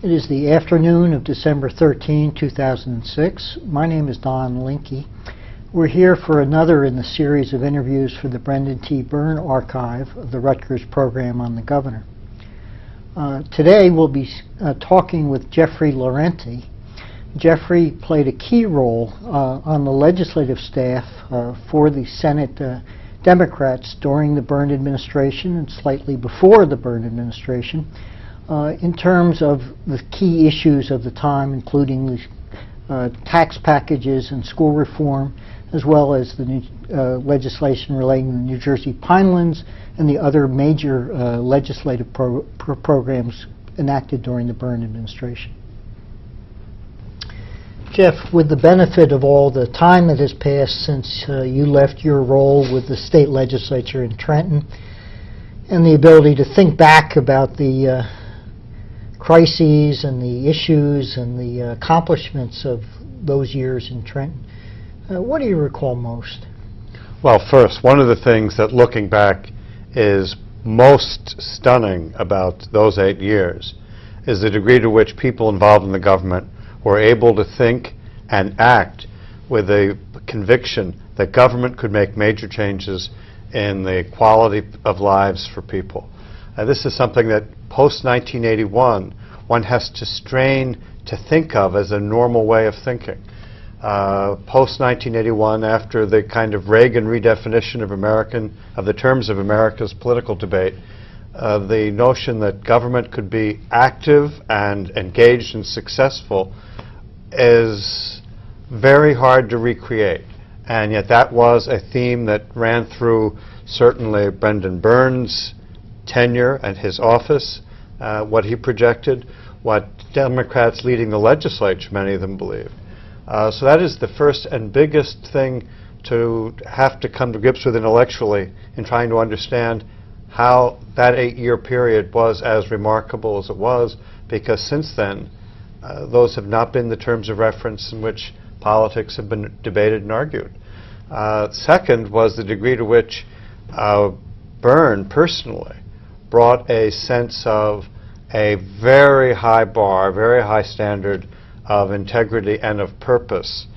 It is the afternoon of December 13, 2006. My name is Don Linky. We're here for another in the series of interviews for the Brendan T. Byrne Archive of the Rutgers program on the governor. Today we'll be talking with Jeffrey Laurenti. Jeffrey played a key role on the legislative staff for the Senate Democrats during the Byrne administration and slightly before the Byrne administration in terms of the key issues of the time, including the tax packages and school reform, as well as the new, legislation relating to the New Jersey Pinelands and the other major legislative programs enacted during the Byrne administration. Jeff, with the benefit of all the time that has passed since you left your role with the state legislature in Trenton, and the ability to think back about the crises and the issues and the accomplishments of those years in Trenton, what do you recall most? Well, first, one of the things that looking back is most stunning about those 8 years is the degree to which people involved in the government were able to think and act with a conviction that government could make major changes in the quality of lives for people. This is something that post-1981 one has to strain to think of as a normal way of thinking. Post-1981, after the kind of Reagan redefinition of the terms of America's political debate, the notion that government could be active and engaged and successful is very hard to recreate. And yet that was a theme that ran through certainly Brendan Byrne's tenure and his office, what he projected, what Democrats leading the legislature, many of them believed. So that is the first and biggest thing to have to come to grips with intellectually in trying to understand how that 8-year period was as remarkable as it was, because since then those have not been the terms of reference in which politics have been debated and argued. Second was the degree to which Byrne personally brought a sense of a very high bar, very high standard of integrity and of purpose.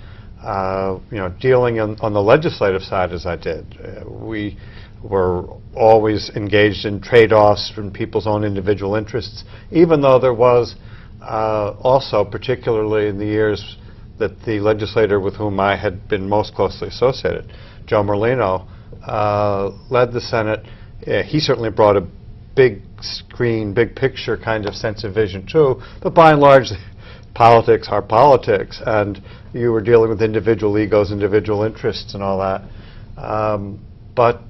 Dealing on the legislative side as I did, we were always engaged in trade-offs from people's own individual interests, even though there was also, particularly in the years that the legislator with whom I had been most closely associated, Joe Merlino, led the Senate. He certainly brought a big screen, big picture kind of sense of vision too, but by and large politics are politics, and you were dealing with individual egos, individual interests and all that. But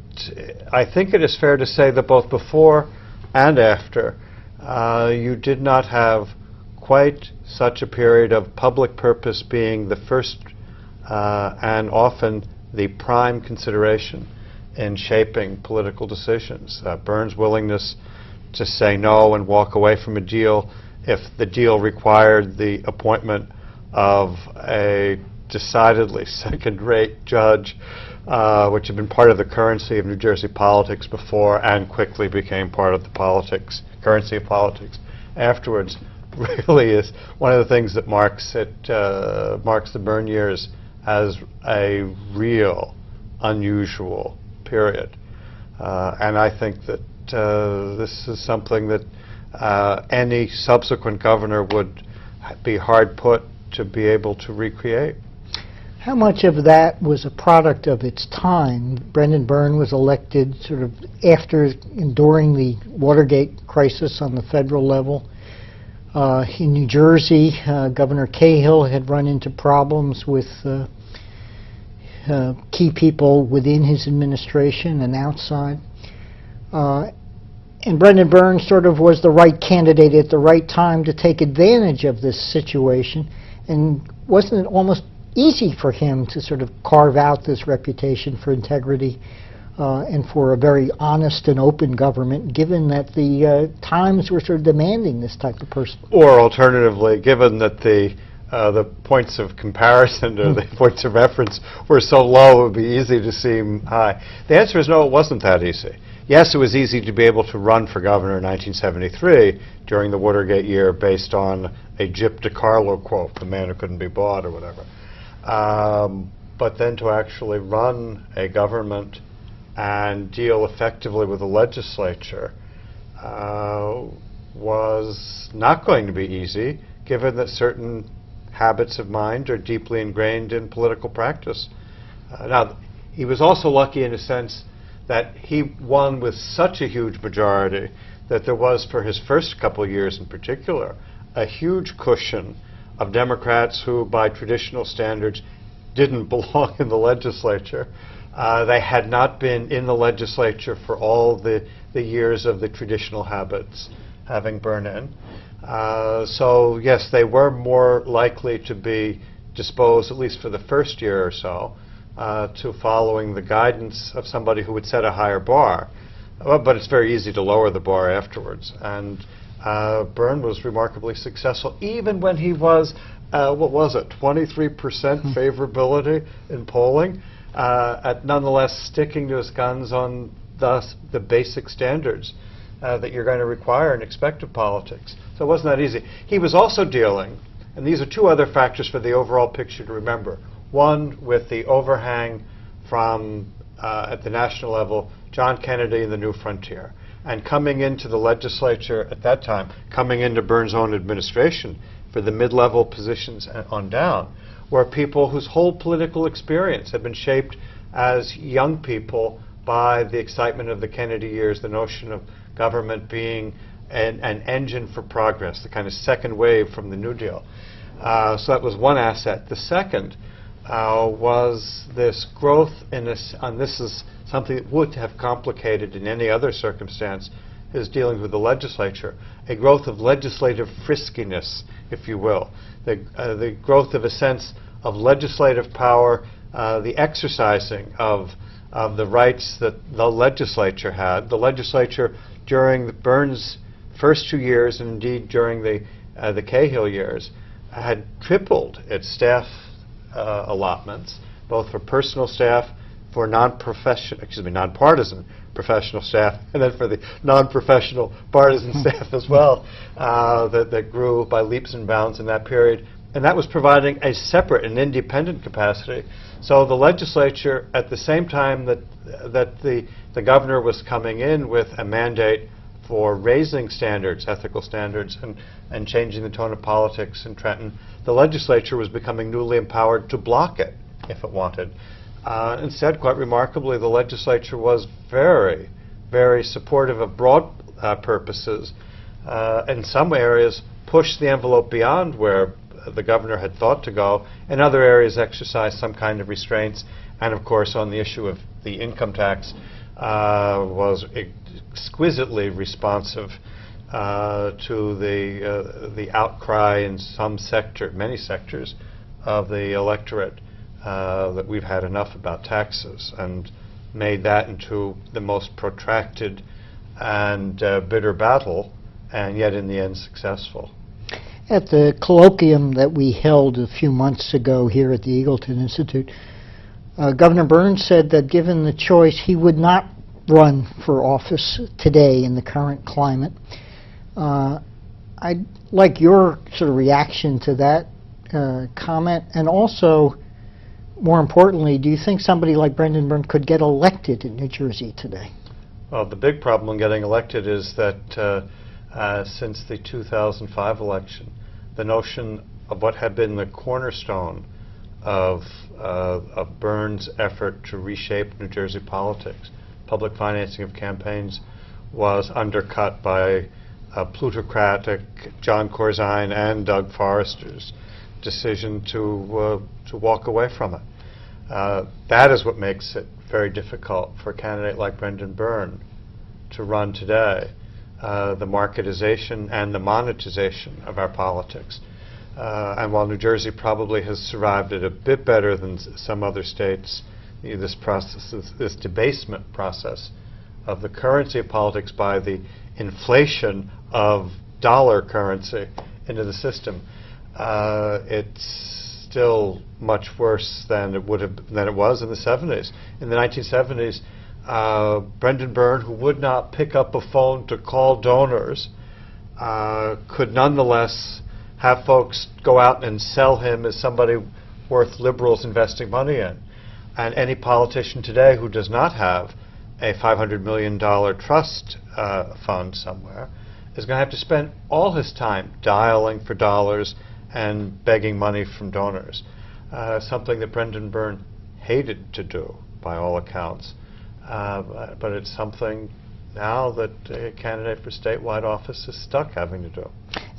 I think it is fair to say that both before and after, you did not have quite such a period of public purpose being the first and often the prime consideration in shaping political decisions. Byrne's willingness to say no and walk away from a deal if the deal required the appointment of a decidedly second-rate judge, which had been part of the currency of New Jersey politics before and quickly became part of the currency of politics afterwards, really is one of the things that marks the Byrne years as a real, unusual period. And I think that this is something that any subsequent governor would be hard put to be able to recreate. How much of that was a product of its time? Brendan Byrne was elected sort of after and during the Watergate crisis on the federal level. In New Jersey, Governor Cahill had run into problems with key people within his administration and outside. And Brendan Byrne sort of was the right candidate at the right time to take advantage of this situation. And wasn't it almost easy for him to sort of carve out this reputation for integrity and for a very honest and open government, given that the times were sort of demanding this type of person? Or alternatively, given that the points of comparison or the points of reference were so low, it would be easy to seem high. The answer is no, it wasn't that easy. Yes, it was easy to be able to run for governor in 1973 during the Watergate year based on a Gyp DeCarlo quote, the man who couldn't be bought or whatever. But then to actually run a government and deal effectively with the legislature was not going to be easy, given that certain habits of mind are deeply ingrained in political practice. Now, he was also lucky in a sense that he won with such a huge majority that there was, for his first couple of years in particular, a huge cushion of Democrats who, by traditional standards, didn't belong in the legislature. They had not been in the legislature for all the years of the traditional habits having Byrne in. So yes, they were more likely to be disposed, at least for the first year or so, to following the guidance of somebody who would set a higher bar. But it's very easy to lower the bar afterwards. And Byrne was remarkably successful, even when he was, 23% favorability in polling, at nonetheless sticking to his guns on the basic standards that you're going to require and expect of politics. So it wasn't that easy. He was also dealing, and these are two other factors for the overall picture to remember. One, with the overhang from, at the national level, John Kennedy and the New Frontier. And coming into the legislature at that time, coming into Byrne's own administration for the mid-level positions on down, were people whose whole political experience had been shaped as young people by the excitement of the Kennedy years, the notion of government being an engine for progress, the kind of second wave from the New Deal. So that was one asset. The second was this growth in this, and this is something that would have complicated in any other circumstance, his dealings with the legislature, a growth of legislative friskiness, if you will, the growth of a sense of legislative power, the exercising of the rights that the legislature had. The legislature during Byrne's first 2 years, and indeed during the Cahill years, had tripled its staff allotments, both for personal staff, for nonpartisan professional staff, and then for the non-professional partisan staff as well, that grew by leaps and bounds in that period. And that was providing a separate and independent capacity. So the legislature, at the same time that the governor was coming in with a mandate for raising standards, ethical standards, and changing the tone of politics in Trenton, the legislature was becoming newly empowered to block it if it wanted. Instead, quite remarkably, the legislature was very, very supportive of broad purposes. In some areas, pushed the envelope beyond where the governor had thought to go. In other areas, exercised some kind of restraints. And of course, on the issue of the income tax, was exquisitely responsive to the outcry in many sectors of the electorate that we've had enough about taxes, and made that into the most protracted and bitter battle, and yet in the end successful. At the colloquium that we held a few months ago here at the Eagleton Institute, Governor Byrne said that given the choice, he would not run for office today in the current climate. I'd like your sort of reaction to that comment, and also, more importantly, do you think somebody like Brendan Byrne could get elected in New Jersey today? Well, the big problem in getting elected is that since the 2005 election, the notion of what had been the cornerstone of Byrne's effort to reshape New Jersey politics, public financing of campaigns, was undercut by plutocratic John Corzine and Doug Forrester's decision to walk away from it. That is what makes it very difficult for a candidate like Brendan Byrne to run today. The marketization and the monetization of our politics. And while New Jersey probably has survived it a bit better than some other states, this process, this debasement process of the currency of politics by the inflation of dollar currency into the system, it's still much worse than it was in the 70s. In the 1970s, Brendan Byrne, who would not pick up a phone to call donors, could nonetheless have folks go out and sell him as somebody worth liberals investing money in. And any politician today who does not have a $500 million trust fund somewhere is going to have to spend all his time dialing for dollars and begging money from donors, something that Brendan Byrne hated to do, by all accounts. But it's something now that a candidate for statewide office is stuck having to do.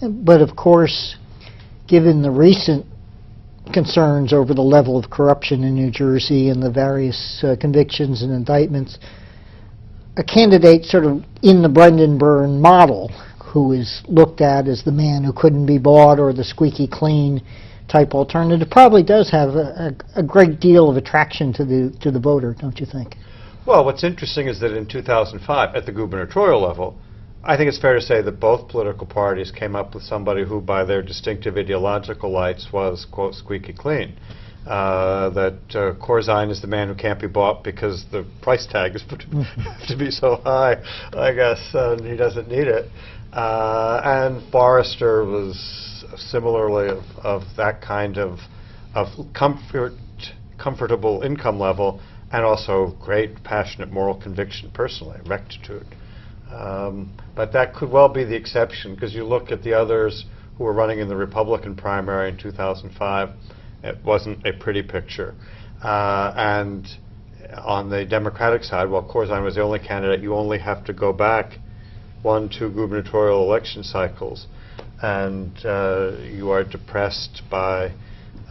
But of course, given the recent concerns over the level of corruption in New Jersey and the various convictions and indictments, a candidate sort of in the Brendan Byrne model, who is looked at as the man who couldn't be bought or the squeaky clean type alternative, probably does have a great deal of attraction to the voter, don't you think? Well, what's interesting is that in 2005, at the gubernatorial level, I think it's fair to say that both political parties came up with somebody who, by their distinctive ideological lights, was, quote, squeaky clean. That Corzine is the man who can't be bought because the price tag is to be so high, I guess, and he doesn't need it. And Forrester was similarly of that kind of comfortable income level, and also great, passionate moral conviction personally, rectitude. But that could well be the exception, because you look at the others who were running in the Republican primary in 2005, it wasn't a pretty picture. And on the Democratic side, while Corzine was the only candidate, you only have to go back 1-2 gubernatorial election cycles, and you are depressed by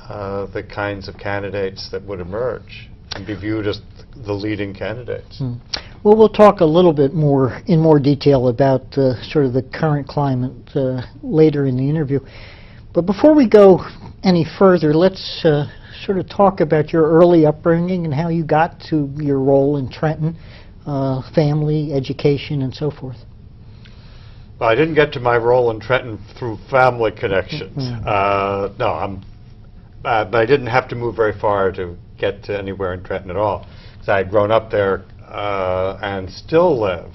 the kinds of candidates that would emerge and be viewed as the leading candidates. Well, we'll talk a little bit more in more detail about sort of the current climate later in the interview. But before we go any further, let's sort of talk about your early upbringing and how you got to your role in Trenton, family, education, and so forth. Well, I didn't get to my role in Trenton through family connections. But I didn't have to move very far to get to anywhere in Trenton at all, because I had grown up there and still live,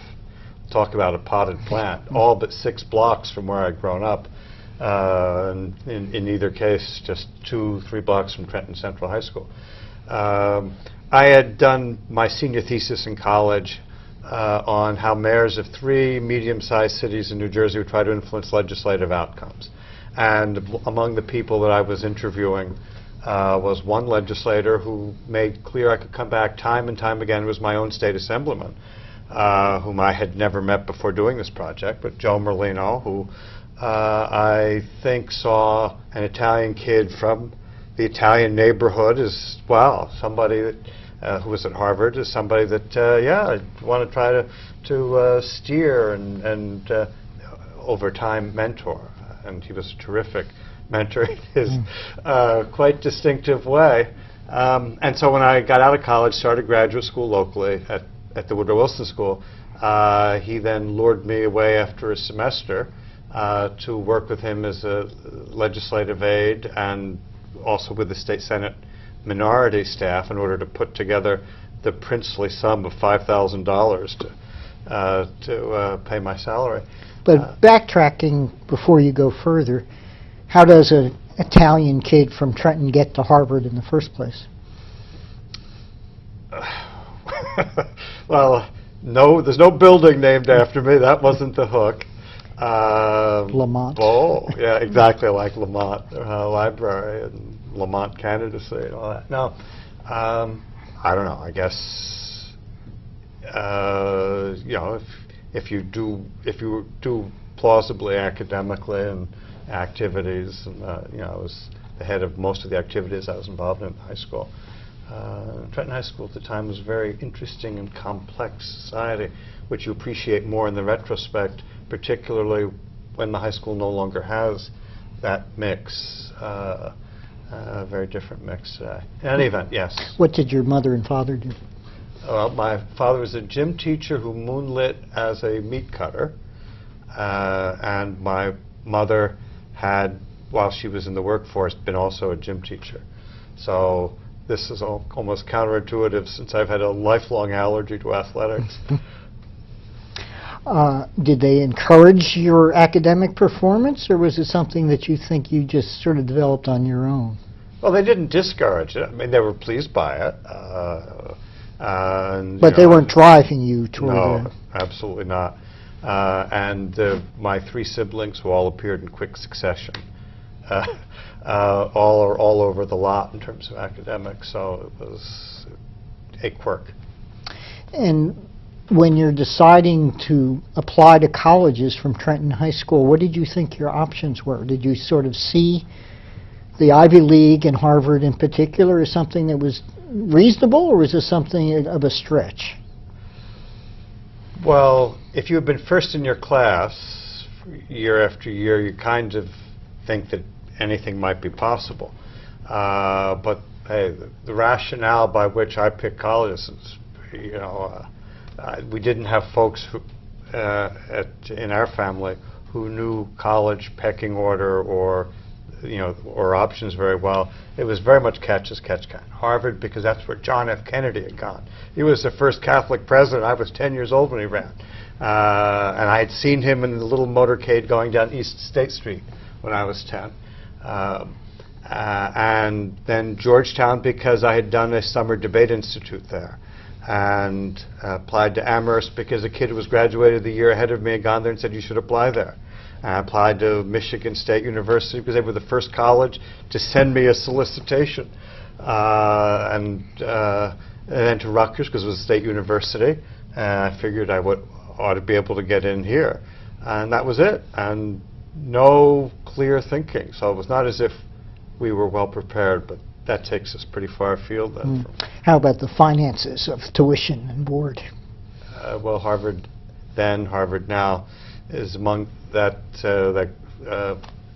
talk about a potted plant, all but 6 blocks from where I'd grown up. And in either case, just 2-3 blocks from Trenton Central High School. I had done my senior thesis in college on how mayors of 3 medium-sized cities in New Jersey would try to influence legislative outcomes. And among the people that I was interviewing was one legislator who made clear I could come back time and time again. It was my own state assemblyman, whom I had never met before doing this project, but Joe Merlino, who I think saw an Italian kid from the Italian neighborhood as, well, somebody that, who was at Harvard, as somebody that, yeah, I want to try to steer and over time mentor. And he was a terrific mentor in his quite distinctive way. And so when I got out of college, started graduate school locally at the Woodrow Wilson School, he then lured me away after a semester to work with him as a legislative aide and also with the State Senate minority staff in order to put together the princely sum of $5,000 to pay my salary. But backtracking before you go further, how does an Italian kid from Trenton get to Harvard in the first place? Well, no, there's no building named after me. That wasn't the hook. Lamont. Oh, yeah, exactly like Lamont Library and Lamont candidacy and all that. No, I don't know. I guess you know, if you do plausibly academically and activities, and you know, I was the head of most of the activities I was involved in high school. Trenton High School at the time was a very interesting and complex society, which you appreciate more in the retrospect, particularly when the high school no longer has that mix, a very different mix today. In any event, yes. What did your mother and father do? Well, my father was a gym teacher who moonlit as a meat cutter, and my mother had, while she was in the workforce, been also a gym teacher. So this is almost counterintuitive since I've had a lifelong allergy to athletics. Did they encourage your academic performance, or was it something that you think you just sort of developed on your own? Well, they didn't discourage it. I mean, they were pleased by it. But they weren't driving you toward No, absolutely not. And my three siblings, who all appeared in quick succession, all are all over the lot in terms of academics, so it was a quirk. And when you're deciding to apply to colleges from Trenton High School, what did you think your options were? Did you sort of see the Ivy League and Harvard in particular as something that was reasonable, or was this something of a stretch? Well, if you have been first in your class year after year, you kind of think that anything might be possible. But hey, the rationale by which I picked colleges is, we didn't have folks who, in our family who knew college pecking order or options very well. It was very much catch as catch can. Harvard, because that's where John F. Kennedy had gone. He was the first Catholic president. I was 10 years old when he ran. And I had seen him in the little motorcade going down East State Street when I was 10. And then Georgetown, because I had done a summer debate institute there. And applied to Amherst because a kid who was graduated the year ahead of me had gone there and said, you should apply there. I applied to Michigan State University because they were the first college to send me a solicitation. And then to Rutgers because it was a state university. And I figured I ought to be able to get in here. And that was it. And no clear thinking. So it was not as if we were well prepared, but that takes us pretty far afield then. How about the finances of tuition and board? Well, Harvard then, Harvard now, is among that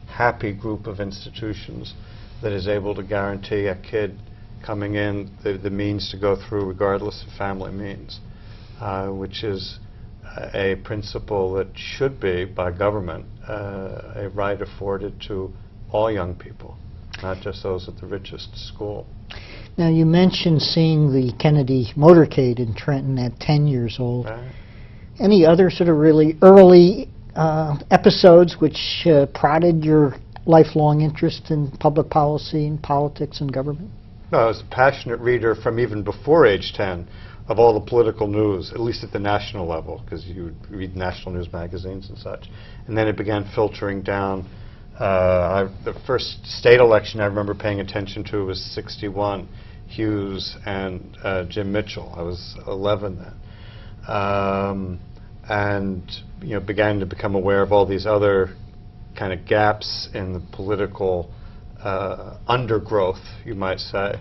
happy group of institutions that is able to guarantee a kid coming in the means to go through regardless of family means, which is a principle that should be, by government, a right afforded to all young people, not just those at the richest school. Now, you mentioned seeing the Kennedy motorcade in Trenton at 10 years old. Right. Any other sort of really early episodes which prodded your lifelong interest in public policy and politics and government? No, I was a passionate reader from even before age 10 of all the political news, at least at the national level, because you would read national news magazines and such. And then it began filtering down. The first state election I remember paying attention to was '61, Hughes and Jim Mitchell. I was 11 then. And began to become aware of all these other kind of gaps in the political undergrowth, you might say,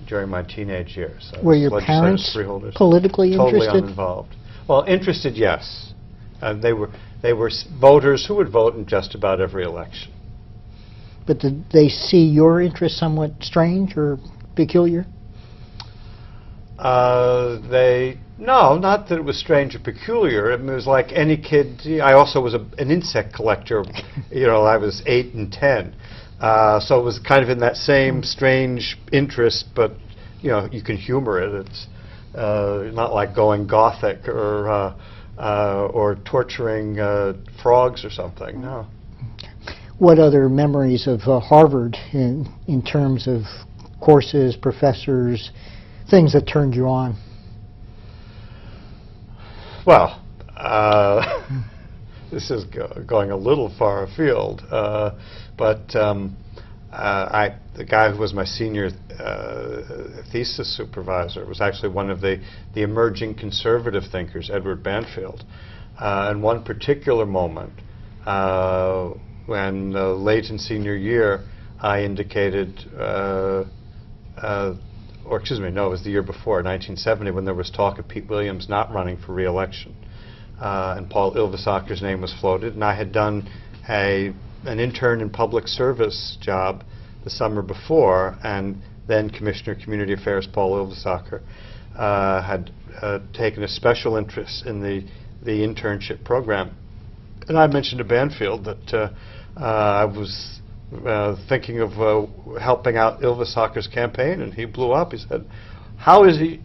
during my teenage years. Were your parents politically totally interested? Uninvolved. Well, interested, yes. They were voters who would vote in just about every election. But did they see your interest somewhat strange or peculiar? No, not that it was strange or peculiar. It was like any kid. I also was an insect collector. I was 8 and 10. So it was kind of in that same strange interest, but you can humor it. It's not like going gothic or torturing frogs or something. No. What other memories of Harvard in terms of courses, professors, things that turned you on? Well, this is going a little far afield, but the guy who was my senior thesis supervisor was actually one of the emerging conservative thinkers, Edward Banfield. And one particular moment, when late in senior year, I indicated, or excuse me, no, it was the year before, 1970, when there was talk of Pete Williams not running for re-election. And Paul Ilvisaker's name was floated, and I had done an intern in public service job the summer before, and then Commissioner of Community Affairs Paul Ilvisaker had taken a special interest in the internship program. And I mentioned to Banfield that I was thinking of helping out Ylvisåker's campaign, and he blew up. He said, how is it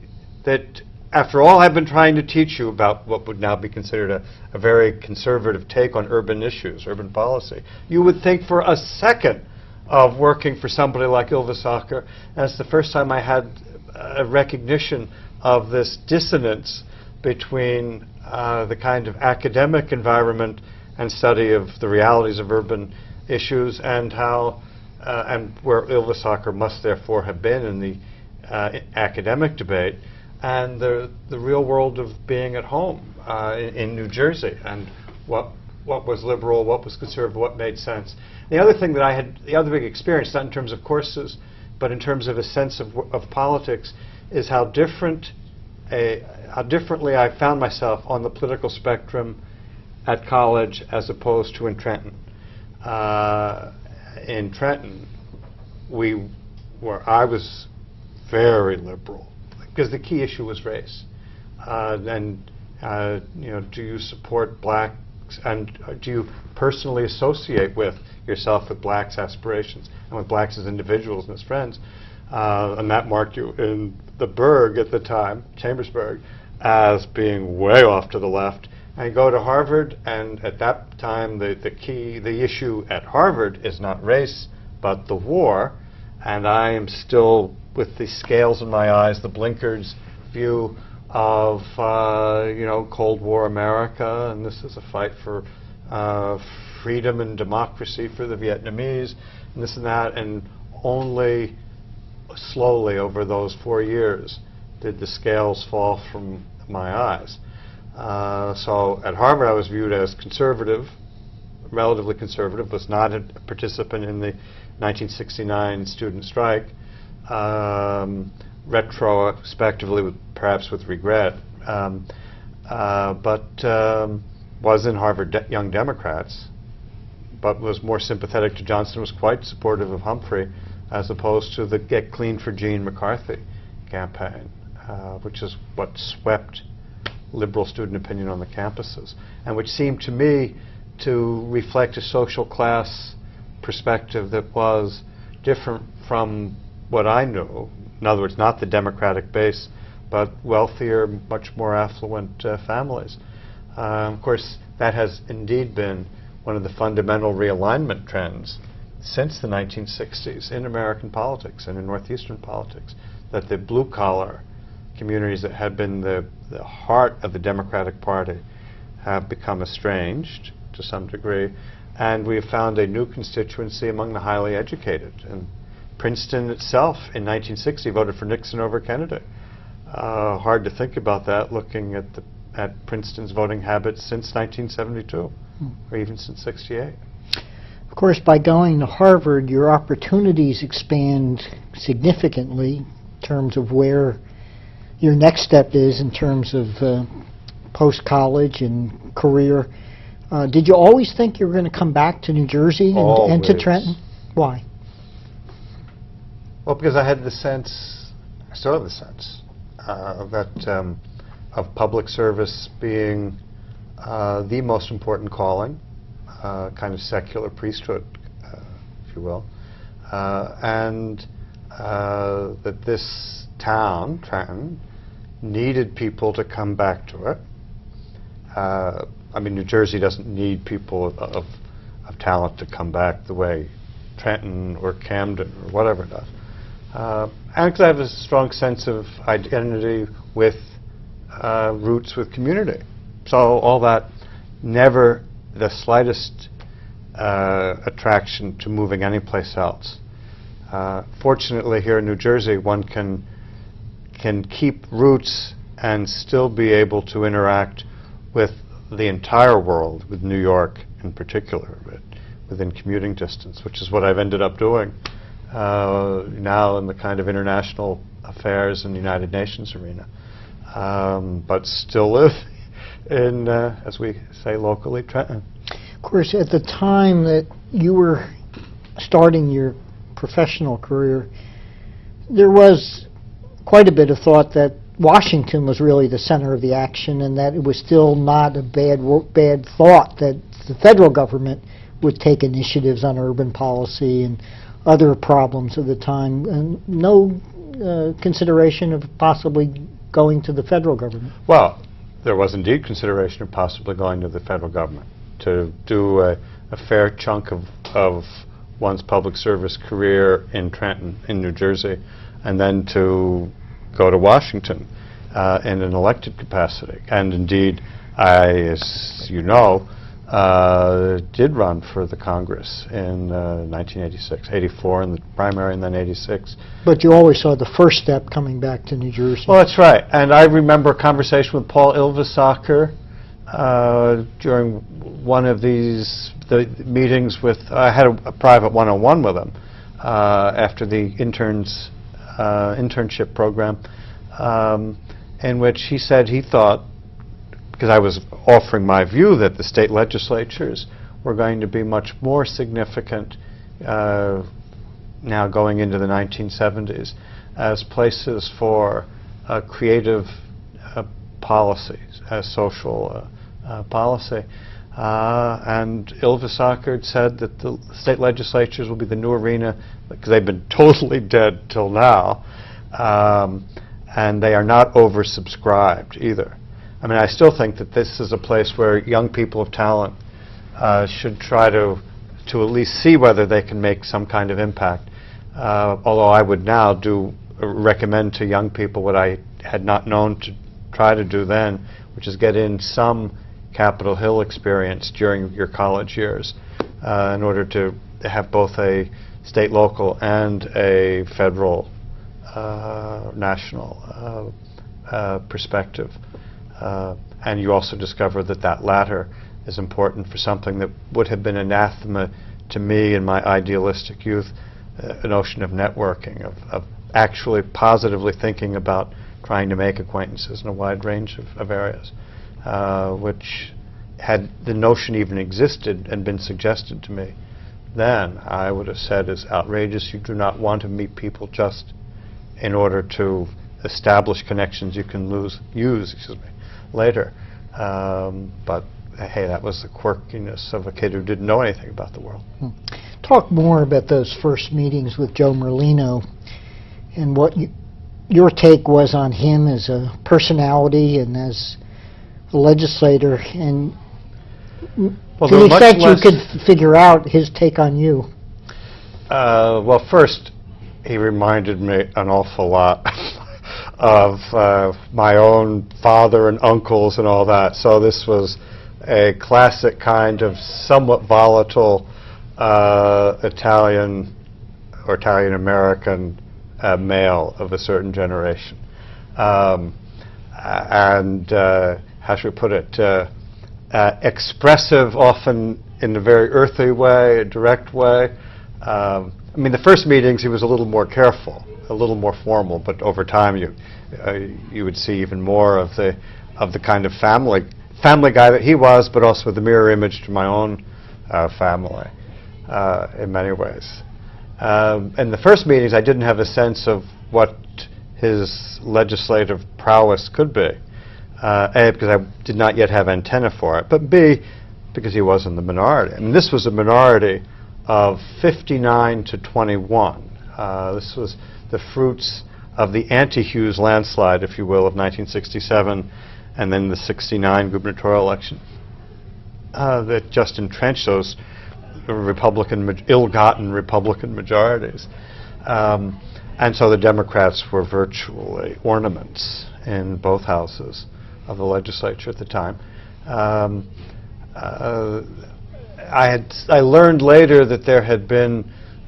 that after all I've been trying to teach you about what would now be considered a very conservative take on urban issues, urban policy, you would think for a second of working for somebody like Ylvisåker? And it's the first time I had a recognition of this dissonance between the kind of academic environment and study of the realities of urban issues, and how and where Ylvisåker must therefore have been in the academic debate, and the real world of being at home in New Jersey, and what was liberal, what was conservative, what made sense. The other thing that I had, the other big experience, not in terms of courses, but in terms of a sense of politics, is how differently I found myself on the political spectrum at college as opposed to in Trenton. In Trenton, I was very liberal, because the key issue was race. Do you support blacks, and do you personally associate yourself with blacks' aspirations and with blacks as individuals and as friends? And that marked you in the Burg at the time, Chambersburg, as being way off to the left. And you go to Harvard, and at that time the issue at Harvard is not race, but the war. And I am still, with the scales in my eyes, the blinkers view of Cold War America, and this is a fight for freedom and democracy for the Vietnamese, and this and that, and only slowly over those 4 years did the scales fall from my eyes. So at Harvard I was viewed as conservative, relatively conservative, was not a participant in the 1969 student strike, retrospectively perhaps with regret, but was in Harvard Young Democrats, but was more sympathetic to Johnson, was quite supportive of Humphrey, as opposed to the Get Clean for Gene McCarthy campaign, which is what swept liberal student opinion on the campuses, and which seemed to me to reflect a social class perspective that was different from what I knew. In other words, not the Democratic base, but wealthier, much more affluent families. Of course, that has indeed been one of the fundamental realignment trends since the 1960s in American politics and in Northeastern politics, that the blue-collar communities that had been the heart of the Democratic Party have become estranged to some degree, and we have found a new constituency among the highly educated. And Princeton itself in 1960 voted for Nixon over Kennedy. Hard to think about that looking at Princeton's voting habits since 1972, or even since '68. Of course, by going to Harvard, your opportunities expand significantly in terms of where your next step is in terms of post-college and career. Did you always think you were going to come back to New Jersey and to Trenton? Why? Well, because I had the sense, I still have the sense, that of public service being the most important calling, kind of secular priesthood, if you will, and that this town, Trenton, needed people to come back to it. I mean, New Jersey doesn't need people of talent to come back the way Trenton or Camden or whatever does. And because I have a strong sense of identity with roots with community. So all that, never the slightest attraction to moving anyplace else. Fortunately, here in New Jersey, one can keep roots and still be able to interact with the entire world, with New York in particular, within commuting distance, which is what I've ended up doing now in the kind of international affairs and United Nations arena, but still live in, as we say locally, Trenton. Of course, at the time that you were starting your professional career, there was quite a bit of thought that Washington was really the center of the action, and that it was still not a bad thought that the federal government would take initiatives on urban policy and other problems of the time, and no consideration of possibly going to the federal government. Well, there was indeed consideration of possibly going to the federal government to do a fair chunk of one's public service career in Trenton, in New Jersey, and then to go to Washington in an elected capacity. And indeed, I, as you know, did run for the Congress in 1986, 84 in the primary, and then 86. But you always saw the first step coming back to New Jersey. Well, that's right. And I remember a conversation with Paul Ylvisaker during one of the meetings with, I had a private one-on-one with him after the internship program, in which he said he thought, because I was offering my view that the state legislatures were going to be much more significant now going into the 1970s as places for creative policies, social policy. And Ylvisaker said that the state legislatures will be the new arena, because they've been totally dead till now, and they are not oversubscribed either. I mean, I still think that this is a place where young people of talent should try to at least see whether they can make some kind of impact. Although I would now recommend to young people what I had not known to try to do then, which is get in some Capitol Hill experience during your college years in order to have both a state, local, and a federal, national perspective. And you also discover that that latter is important for something that would have been anathema to me in my idealistic youth, a notion of networking, of actually positively thinking about trying to make acquaintances in a wide range of areas, which had the notion even existed and been suggested to me, then I would have said is outrageous. You do not want to meet people just in order to establish connections you can use later. But hey, that was the quirkiness of a kid who didn't know anything about the world. Talk more about those first meetings with Joe Merlino and what your take was on him as a personality and as a legislator, and well, to the extent you could figure out his take on you. Well, first, he reminded me an awful lot of my own father and uncles and all that. So this was a classic kind of somewhat volatile Italian or Italian-American male of a certain generation. And how should we put it? Expressive, often in a very earthy way, a direct way. I mean, the first meetings he was a little more careful, a little more formal, but over time you would see even more of the kind of family guy that he was, but also the mirror image to my own family in many ways. In the first meetings, I didn't have a sense of what his legislative prowess could be. A, because I did not yet have antenna for it, but B, because he was in the minority. I mean, this was a minority of 59 to 21. This was the fruits of the anti-Hughes landslide, if you will, of 1967, and then the 69 gubernatorial election that just entrenched those ill-gotten Republican majorities. And so the Democrats were virtually ornaments in both houses of the legislature at the time. I learned later that there had been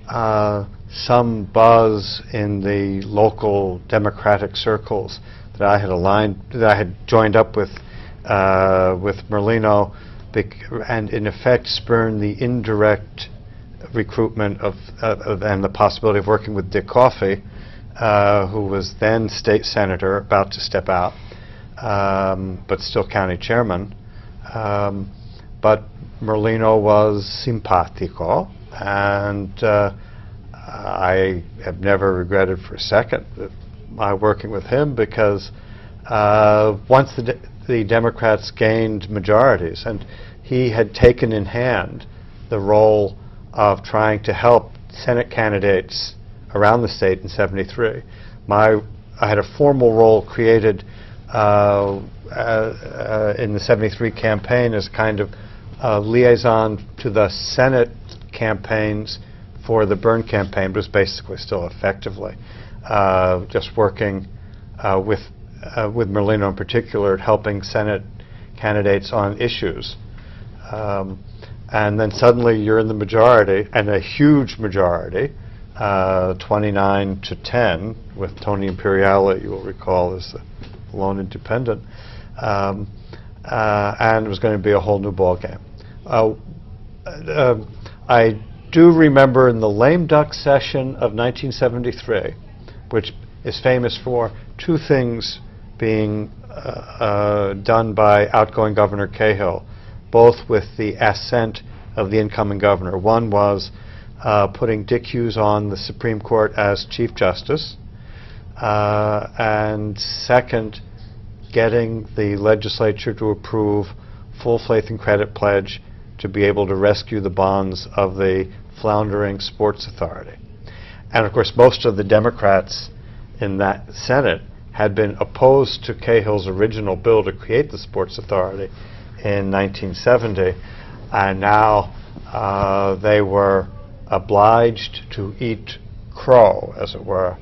some buzz in the local Democratic circles that I had joined up with Merlino, and in effect spurned the indirect recruitment and the possibility of working with Dick Coffey, who was then state senator, about to step out, but still county chairman. But Merlino was simpatico, and I have never regretted for a second my working with him, because once the Democrats gained majorities, and he had taken in hand the role of trying to help Senate candidates around the state in '73. I had a formal role created in the '73 campaign as kind of liaison to the Senate campaigns for the Byrne campaign, but was basically still effectively just working with Merlino in particular, helping Senate candidates on issues. And then suddenly you're in the majority, and a huge majority, 29-10, with Tony Imperiale, you will recall, as the lone independent. And it was going to be a whole new ballgame. I do remember in the lame duck session of 1973, which is famous for two things being done by outgoing Governor Cahill, both with the assent of the incoming governor. One was putting Dick Hughes on the Supreme Court as Chief Justice, and second, getting the legislature to approve full faith and credit pledge to be able to rescue the bonds of the floundering Sports Authority. And of course, most of the Democrats in that Senate had been opposed to Cahill's original bill to create the Sports Authority in 1970, and now they were obliged to eat crow, as it were,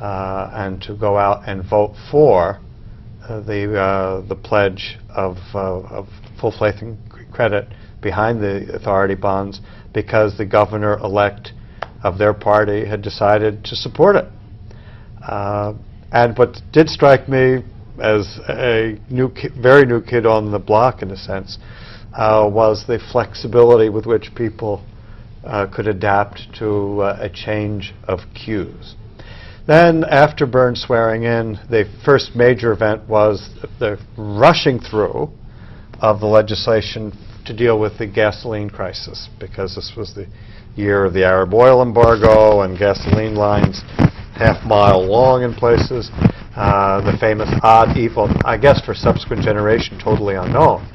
and to go out and vote for the pledge of full faith and credit behind the authority bonds, because the governor-elect of their party had decided to support it. And what did strike me as a very new kid on the block, in a sense, was the flexibility with which people could adapt to a change of cues. Then, after Byrne swearing in, the first major event was the rushing through of the legislation to deal with the gasoline crisis, because this was the year of the Arab oil embargo and gasoline lines half-mile long in places. The famous odd, evil, I guess for subsequent generation, totally unknown,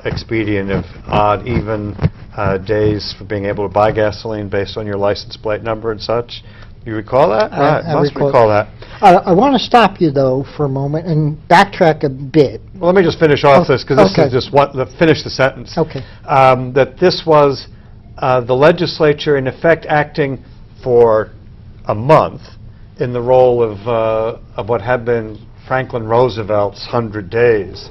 expedient of odd, even days for being able to buy gasoline based on your license plate number and such. You recall that? I must recall that. I want to stop you, though, for a moment and backtrack a bit. Well, let me just finish off this, because this is just finish the sentence. Okay. That this was the legislature, in effect, acting for a month in the role of what had been Franklin Roosevelt's 100 days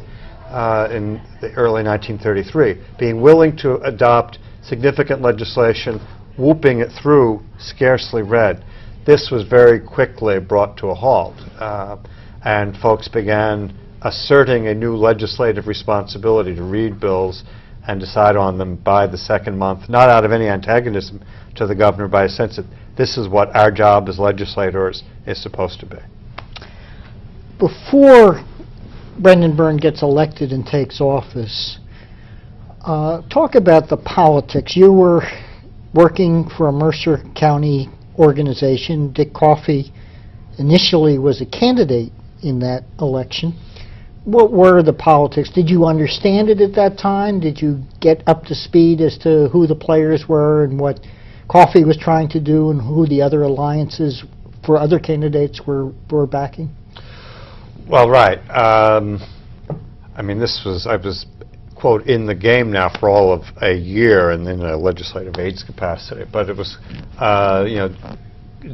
in the early 1933, being willing to adopt significant legislation, whooping it through, scarcely read. This was very quickly brought to a halt, and folks began asserting a new legislative responsibility to read bills and decide on them by the second month, not out of any antagonism to the governor, by a sense that this is what our job as legislators is supposed to be. Before Brendan Byrne gets elected and takes office, talk about the politics. You were working for a Mercer County organization. Dick Coffey initially was a candidate in that election. What were the politics? Did you understand it at that time? Did you get up to speed as to who the players were and what Coffey was trying to do and who the other alliances for other candidates were backing? Well, right. I mean, I was, quote, in the game now for all of a year and in a legislative aides capacity. But it was,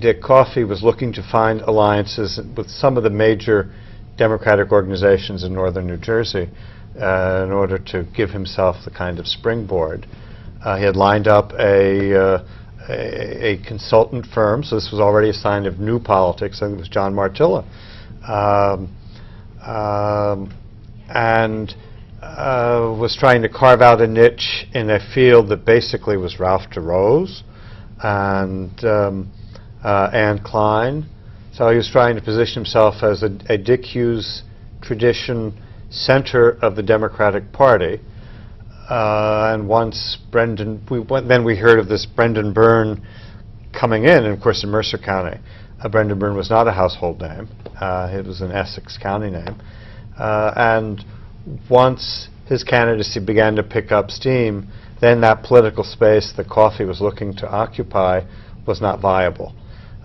Dick Coffey was looking to find alliances with some of the major Democratic organizations in northern New Jersey in order to give himself the kind of springboard. He had lined up a consultant firm, so this was already a sign of new politics. I think it was John Martilla. And was trying to carve out a niche in a field that basically was Ralph DeRose and Ann Klein. So he was trying to position himself as a Dick Hughes tradition center of the Democratic Party. And once then we heard of this Brendan Byrne coming in, and of course in Mercer County, Brendan Byrne was not a household name. It was an Essex County name. And once his candidacy began to pick up steam, then that political space that Coffey was looking to occupy was not viable.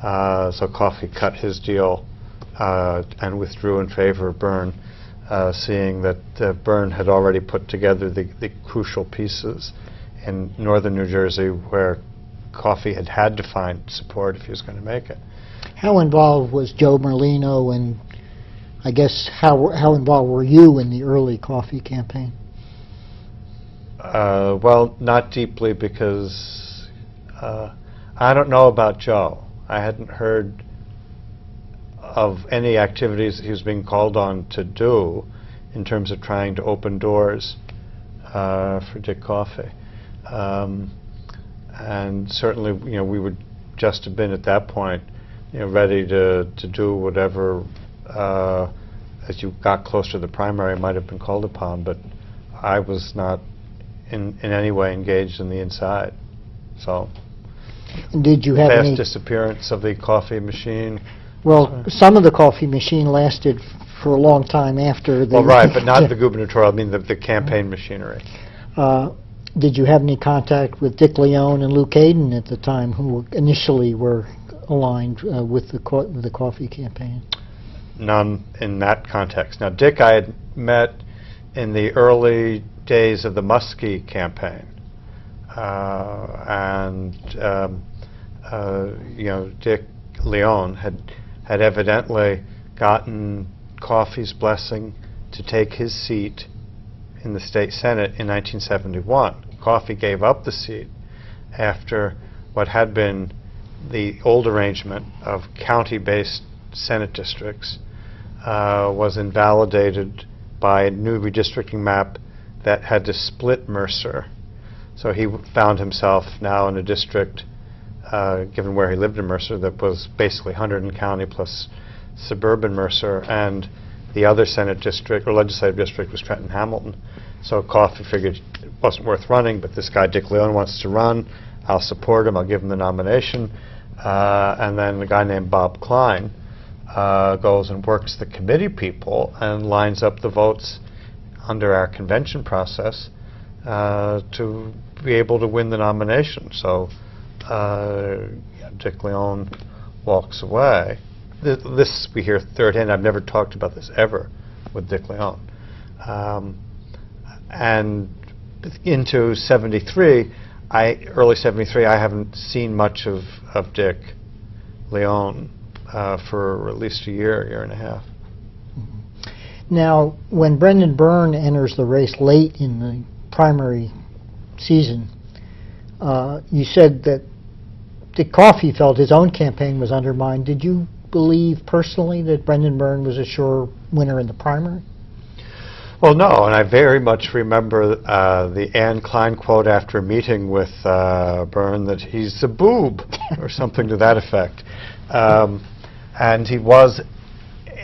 So Coffey cut his deal and withdrew in favor of Byrne, seeing that Byrne had already put together the crucial pieces in northern New Jersey where Coffey had to find support if he was going to make it. How involved was Joe Merlino, and I guess how involved were you in the early Coffey campaign? Well, not deeply, because I don't know about Joe. I hadn't heard of any activities that he was being called on to do in terms of trying to open doors for Dick Coffey. And certainly, we would just have been at that point, ready to do whatever, as you got closer to the primary, might have been called upon. But I was not in any way engaged in the inside. So, and did you have any disappearance of the coffee machine? Well, some of the coffee machine lasted for a long time after the... Well, right, but not the gubernatorial, I mean the campaign machinery. Did you have any contact with Dick Leone and Luke Hayden at the time, who initially were aligned with the coffee campaign? None in that context. Now, Dick I had met in the early days of the Muskie campaign. Dick Leone had evidently gotten Coffey's blessing to take his seat in the state senate in 1971. Coffey gave up the seat after what had been the old arrangement of county-based senate districts was invalidated by a new redistricting map that had to split Mercer. So he found himself now in a district, given where he lived in Mercer, that was basically Hunterdon County plus suburban Mercer, and the other Senate district or legislative district was Trenton Hamilton. So Coffey figured it wasn't worth running, but this guy Dick Leone wants to run. I'll support him. I'll give him the nomination. And then the guy named Bob Klein goes and works the committee people and lines up the votes under our convention process to be able to win the nomination. So Dick Leone walks away. This we hear third hand. I've never talked about this ever with Dick Leone. And into 73, early 73, I haven't seen much of Dick Leone for at least a year and a half. Now, when Brendan Byrne enters the race late in the primary season, you said that Dick Coffey felt his own campaign was undermined. Did you believe personally that Brendan Byrne was a sure winner in the primary? Well, no, and I very much remember the Anne Klein quote after a meeting with Byrne that he's a boob, or something to that effect. And he was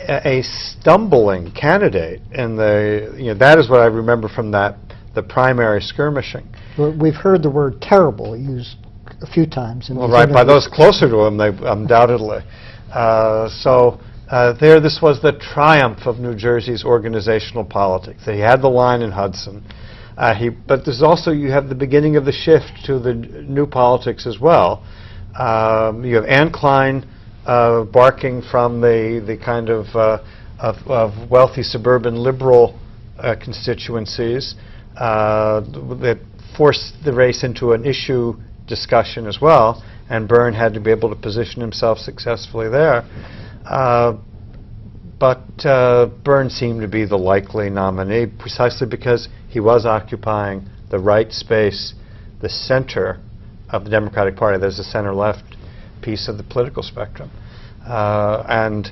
a stumbling candidate in that is what I remember from the primary skirmishing. We've heard the word terrible used a few times. Well, right, by those closer to him, undoubtedly. This was the triumph of New Jersey's organizational politics. He had the line in Hudson. But there's also, you have the beginning of the shift to the new politics as well. You have Anne Klein barking from the kind of wealthy suburban liberal constituencies that forced the race into an issue discussion as well, and Byrne had to be able to position himself successfully there. But Byrne seemed to be the likely nominee precisely because he was occupying the right space, the center of the Democratic Party. There's the center-left piece of the political spectrum. And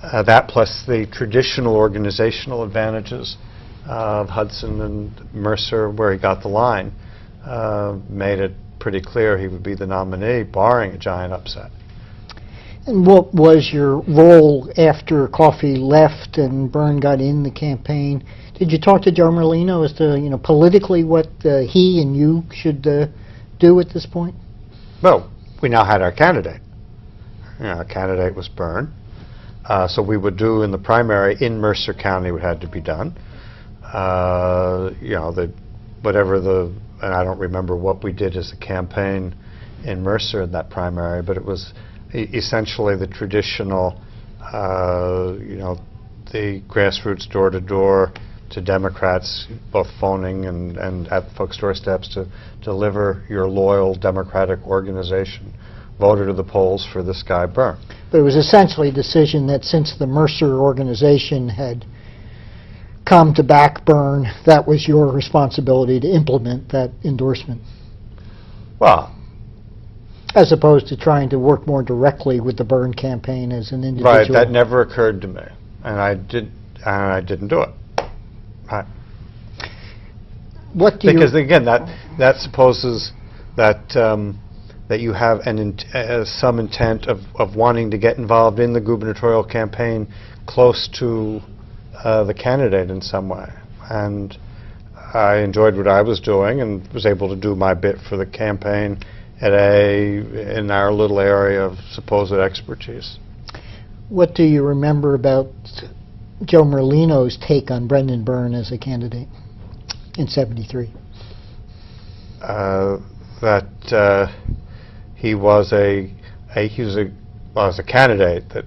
that plus the traditional organizational advantages of Hudson and Mercer, where he got the line, made it pretty clear he would be the nominee, barring a giant upset. And what was your role after Coffey left and Byrne got in the campaign? Did you talk to Joe Merlino as to, politically what he and you should do at this point? Well, we now had our candidate. Our candidate was Byrne. So we would do in the primary in Mercer County what had to be done. and I don't remember what we did as a campaign in Mercer in that primary, but it was essentially the traditional, the grassroots door-to-door to Democrats, both phoning and at folks' doorsteps to deliver your loyal Democratic organization voter to the polls for this guy Byrne. But it was essentially a decision that since the Mercer organization had come to back Byrne, that was your responsibility to implement that endorsement. Well, as opposed to trying to work more directly with the Byrne campaign as an individual. Right, that never occurred to me, and I didn't do it. Right. What do because again, that supposes that that you have some intent of wanting to get involved in the gubernatorial campaign close to the candidate in some way. And I enjoyed what I was doing and was able to do my bit for the campaign in our little area of supposed expertise. What do you remember about Joe Merlino's take on Brendan Byrne as a candidate in '73? That he was a candidate that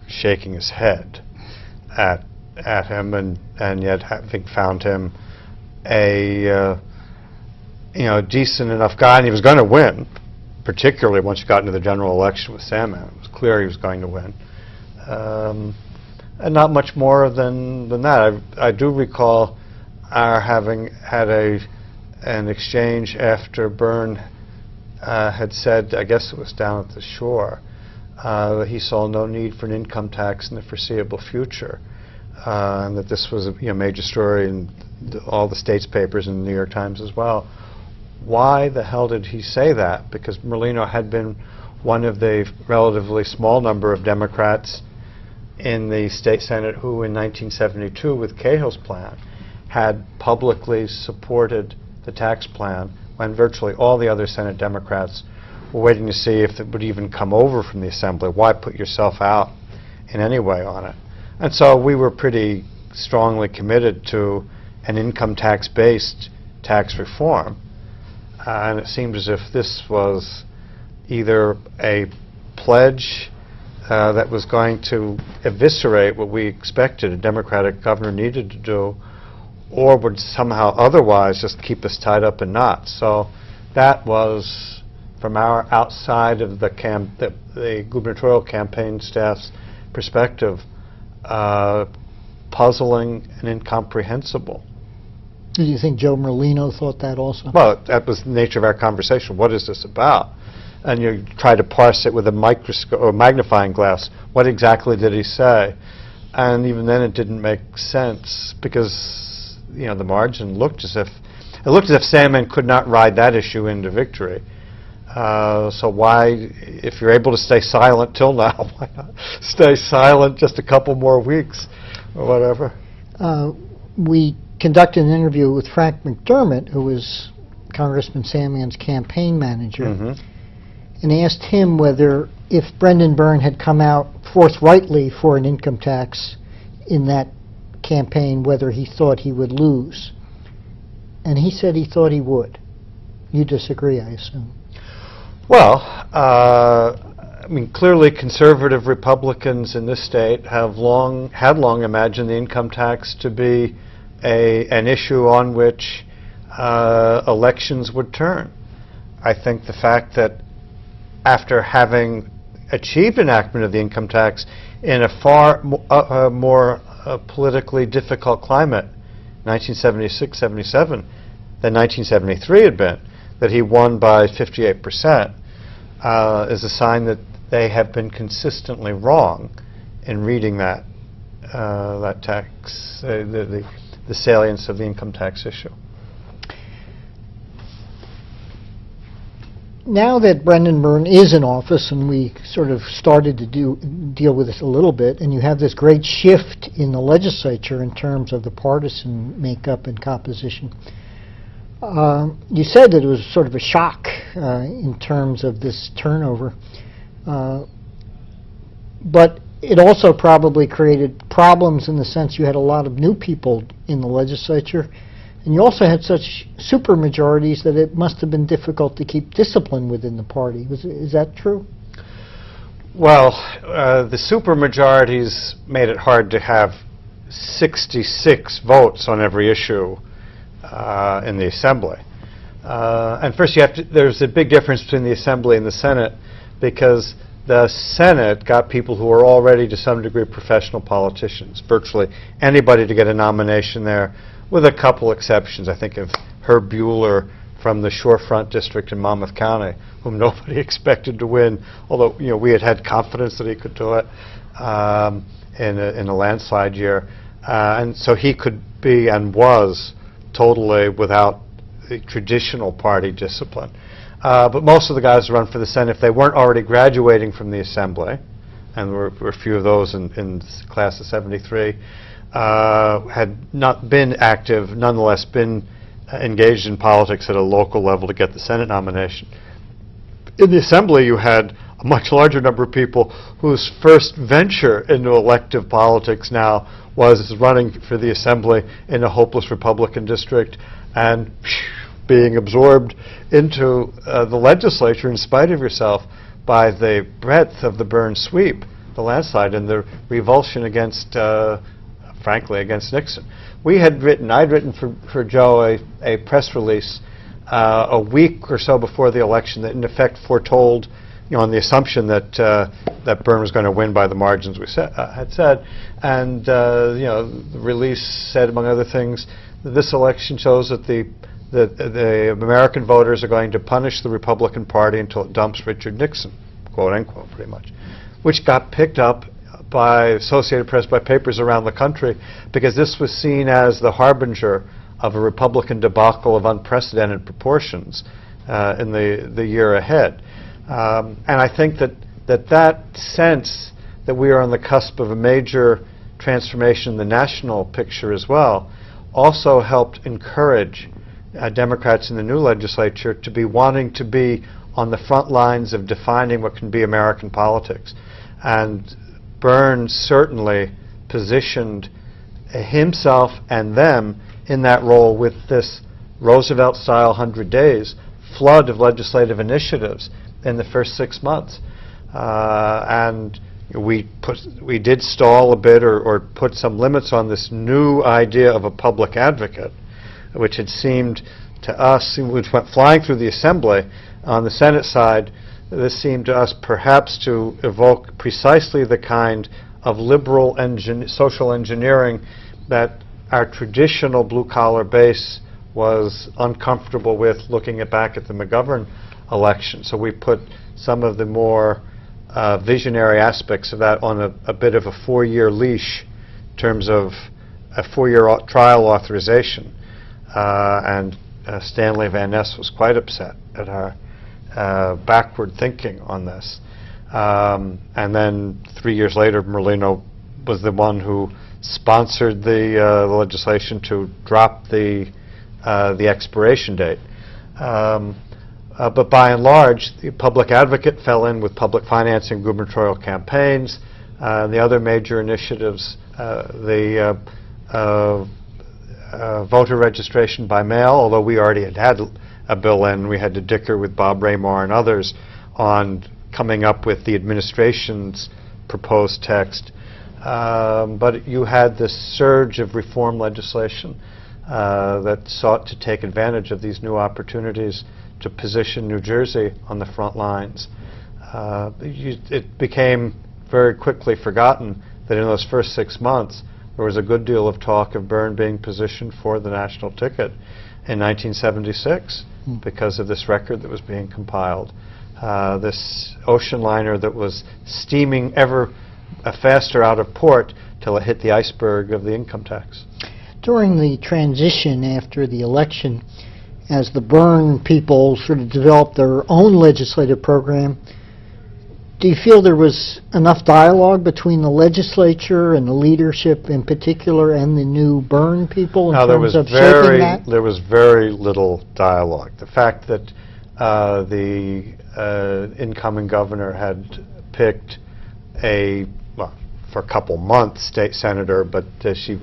shaking his head at him, and yet having found him a decent enough guy, and he was going to win, particularly once you got into the general election with Sandman. It was clear he was going to win. And not much more than that. I do recall our having had an exchange after Byrne had said, I guess it was down at the shore, that he saw no need for an income tax in the foreseeable future, and that this was a major story in all the state's papers and the New York Times as well. Why the hell did he say that? Because Merlino had been one of the relatively small number of Democrats in the state Senate who in 1972 with Cahill's plan had publicly supported the tax plan when virtually all the other Senate Democrats were waiting to see if it would even come over from the Assembly. Why put yourself out in any way on it? And so we were pretty strongly committed to an income tax-based tax reform. And it seemed as if this was either a pledge that was going to eviscerate what we expected a Democratic governor needed to do, or would somehow otherwise just keep us tied up in knots. So that was, from our outside of the gubernatorial campaign staff's perspective, puzzling and incomprehensible. Do you think Joe Merlino thought that also? Well, that was the nature of our conversation. What is this about? And you try to parse it with a microscope or magnifying glass. What exactly did he say? And even then, it didn't make sense because the margin looked as if Sandman could not ride that issue into victory. So why, if you're able to stay silent till now, why not stay silent just a couple more weeks or whatever? We conducted an interview with Frank McDermott, who was Congressman Sandman's campaign manager, and asked him whether, if Brendan Byrne had come out forthrightly for an income tax in that campaign, whether he thought he would lose. And he said he thought he would. You disagree, I assume. Well, clearly conservative Republicans in this state had long imagined the income tax to be an issue on which elections would turn. I think the fact that after having achieved enactment of the income tax in a far more politically difficult climate, 1976-77, than 1973 had been, that he won by 58%, is a sign that they have been consistently wrong in reading that tax, the salience of the income tax issue. Now that Brendan Byrne is in office, and we sort of started to deal with this a little bit, and you have this great shift in the legislature in terms of the partisan makeup and composition, you said that it was sort of a shock in terms of this turnover. But it also probably created problems in the sense you had a lot of new people in the legislature, and you also had such supermajorities that it must have been difficult to keep discipline within the party. Is that true? Well, the supermajorities made it hard to have 66 votes on every issue in the Assembly. And first, there's a big difference between the Assembly and the Senate, because the Senate got people who were already, to some degree, professional politicians. Virtually anybody to get a nomination there, with a couple exceptions. I think of Herb Bueller from the Shorefront District in Monmouth County, whom nobody expected to win, although we had confidence that he could do it in a landslide year. And so he could be and was totally without the traditional party discipline. But most of the guys who run for the Senate, if they weren't already graduating from the Assembly, and there were a few of those in the class of '73, had not been active, nonetheless been engaged in politics at a local level to get the Senate nomination. In the Assembly, you had a much larger number of people whose first venture into elective politics now was running for the Assembly in a hopeless Republican district and being absorbed into the legislature in spite of yourself by the breadth of the Byrne sweep, the landslide, and the revulsion against, frankly, against Nixon. I'd written for Joe a press release a week or so before the election that in effect foretold, on the assumption that that Byrne was going to win by the margins we had said, and the release said, among other things, that this election shows that the American voters are going to punish the Republican Party until it dumps Richard Nixon, quote unquote, pretty much, which got picked up by Associated Press, by papers around the country, because this was seen as the harbinger of a Republican debacle of unprecedented proportions in the year ahead. And I think that sense that we are on the cusp of a major transformation in the national picture as well also helped encourage Democrats in the new legislature to be wanting to be on the front lines of defining what can be American politics. And Byrne certainly positioned himself and them in that role with this Roosevelt-style 100 days flood of legislative initiatives in the first 6 months. And we did stall a bit or put some limits on this new idea of a public advocate, which had seemed to us, which went flying through the Assembly. On the Senate side, this seemed to us perhaps to evoke precisely the kind of liberal social engineering that our traditional blue-collar base was uncomfortable with looking back at the McGovern election. So we put some of the more visionary aspects of that on a bit of a 4-year leash in terms of a 4-year trial authorization. And Stanley Van Ness was quite upset at our backward thinking on this. And then 3 years later, Merlino was the one who sponsored the legislation to drop the expiration date. But by and large, the public advocate fell in with public financing, gubernatorial campaigns, the other major initiatives, the voter registration by mail, although we already had a bill in. We had to dicker with Bob Raymore and others on coming up with the administration's proposed text. But you had this surge of reform legislation that sought to take advantage of these new opportunities to position New Jersey on the front lines. It became very quickly forgotten that in those first 6 months there was a good deal of talk of Byrne being positioned for the national ticket in 1976 because of this record that was being compiled. This ocean liner that was steaming ever faster out of port till it hit the iceberg of the income tax. During the transition after the election, as the Byrne people sort of developed their own legislative program, do you feel there was enough dialogue between the legislature and the leadership in particular and the new Byrne people in terms of shaping that? There was very little dialogue. The fact that the incoming governor had picked for a couple months state senator, but she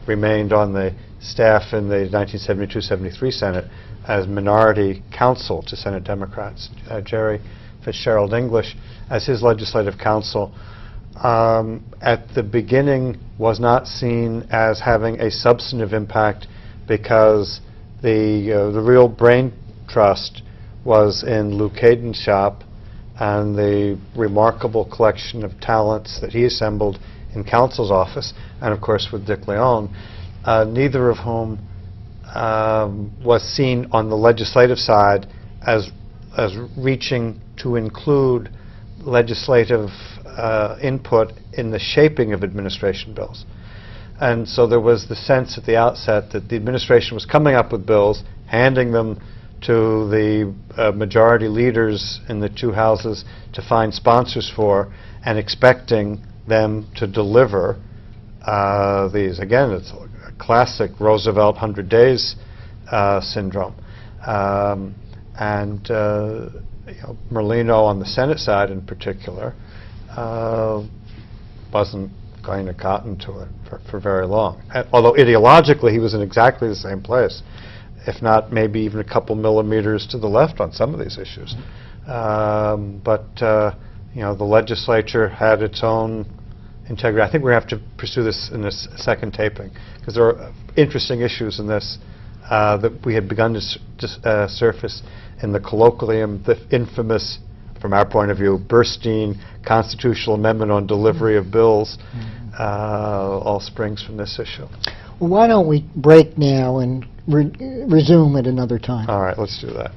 remained on the staff in the 1972-73 Senate as minority counsel to Senate Democrats. Jerry Fitzgerald English, as his legislative counsel, at the beginning was not seen as having a substantive impact because the real brain trust was in Lou Caden's shop and the remarkable collection of talents that he assembled in counsel's office, and of course with Dick Leone, neither of whom was seen on the legislative side as reaching to include legislative input in the shaping of administration bills. And so there was the sense at the outset that the administration was coming up with bills, handing them to the majority leaders in the two houses to find sponsors for, and expecting them to deliver these. Again, it's a classic Roosevelt 100 Days syndrome. Merlino on the Senate side in particular wasn't going to cotton to it for very long. Although ideologically he was in exactly the same place, if not maybe even a couple millimeters to the left on some of these issues. The legislature had its own integrity. I think we're going to have to pursue this in this second taping, because there are interesting issues in this that we had begun to surface in the colloquium, the infamous, from our point of view, Burstein constitutional amendment on delivery of bills, all springs from this issue. Well, why don't we break now and resume at another time? All right, let's do that.